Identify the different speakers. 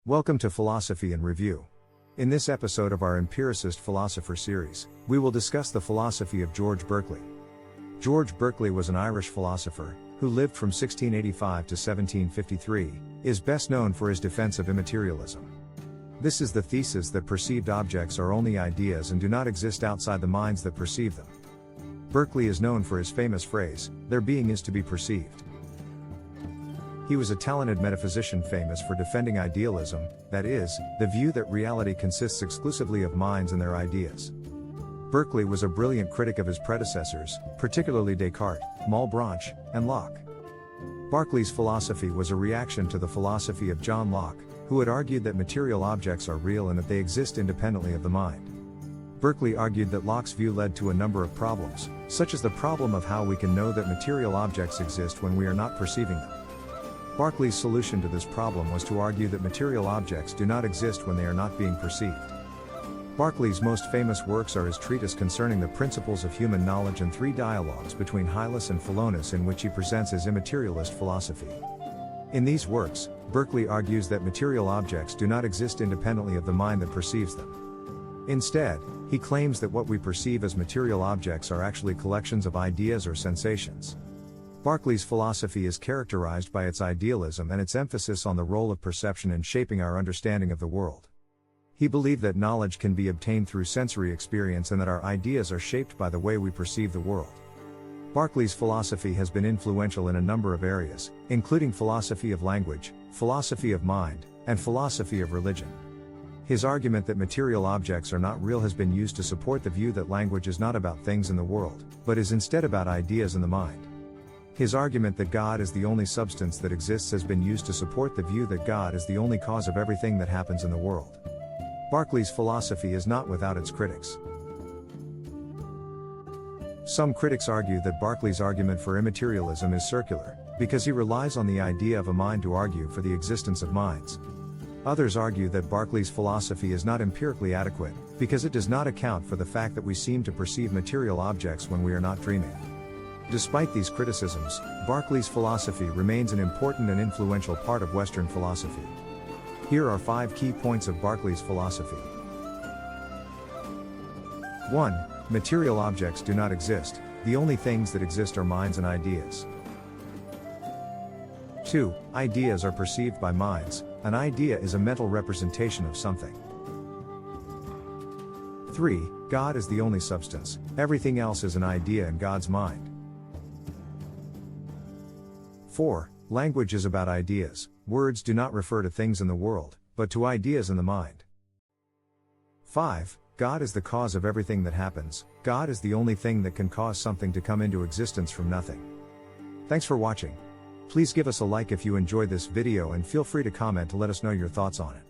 Speaker 1: Welcome to Philosophy in Review. In this episode of our Empiricist Philosopher series, we will discuss the philosophy of George Berkeley. George Berkeley was an Irish philosopher, who lived from 1685 to 1753, is best known for his defense of immaterialism. This is the thesis that perceived objects are only ideas and do not exist outside the minds that perceive them. Berkeley is known for his famous phrase, "Their being is to be perceived." He was a talented metaphysician famous for defending idealism, that is, the view that reality consists exclusively of minds and their ideas. Berkeley was a brilliant critic of his predecessors, particularly Descartes, Malebranche, and Locke. Berkeley's philosophy was a reaction to the philosophy of John Locke, who had argued that material objects are real and that they exist independently of the mind. Berkeley argued that Locke's view led to a number of problems, such as the problem of how we can know that material objects exist when we are not perceiving them. Berkeley's solution to this problem was to argue that material objects do not exist when they are not being perceived. Berkeley's most famous works are his treatise concerning the principles of human knowledge and three dialogues between Hylas and Philonous, in which he presents his immaterialist philosophy. In these works, Berkeley argues that material objects do not exist independently of the mind that perceives them. Instead, he claims that what we perceive as material objects are actually collections of ideas or sensations. Berkeley's philosophy is characterized by its idealism and its emphasis on the role of perception in shaping our understanding of the world. He believed that knowledge can be obtained through sensory experience and that our ideas are shaped by the way we perceive the world. Berkeley's philosophy has been influential in a number of areas, including philosophy of language, philosophy of mind, and philosophy of religion. His argument that material objects are not real has been used to support the view that language is not about things in the world, but is instead about ideas in the mind. His argument that God is the only substance that exists has been used to support the view that God is the only cause of everything that happens in the world. Berkeley's philosophy is not without its critics. Some critics argue that Berkeley's argument for immaterialism is circular, because he relies on the idea of a mind to argue for the existence of minds. Others argue that Berkeley's philosophy is not empirically adequate, because it does not account for the fact that we seem to perceive material objects when we are not dreaming. Despite these criticisms, Berkeley's philosophy remains an important and influential part of Western philosophy. Here are 5 key points of Berkeley's philosophy. 1. Material objects do not exist, the only things that exist are minds and ideas. 2. Ideas are perceived by minds, an idea is a mental representation of something. 3. God is the only substance, everything else is an idea in God's mind. 4. Language is about ideas, words do not refer to things in the world, but to ideas in the mind. 5. God is the cause of everything that happens, God is the only thing that can cause something to come into existence from nothing. Thanks for watching. Please give us a like if you enjoyed this video and feel free to comment to let us know your thoughts on it.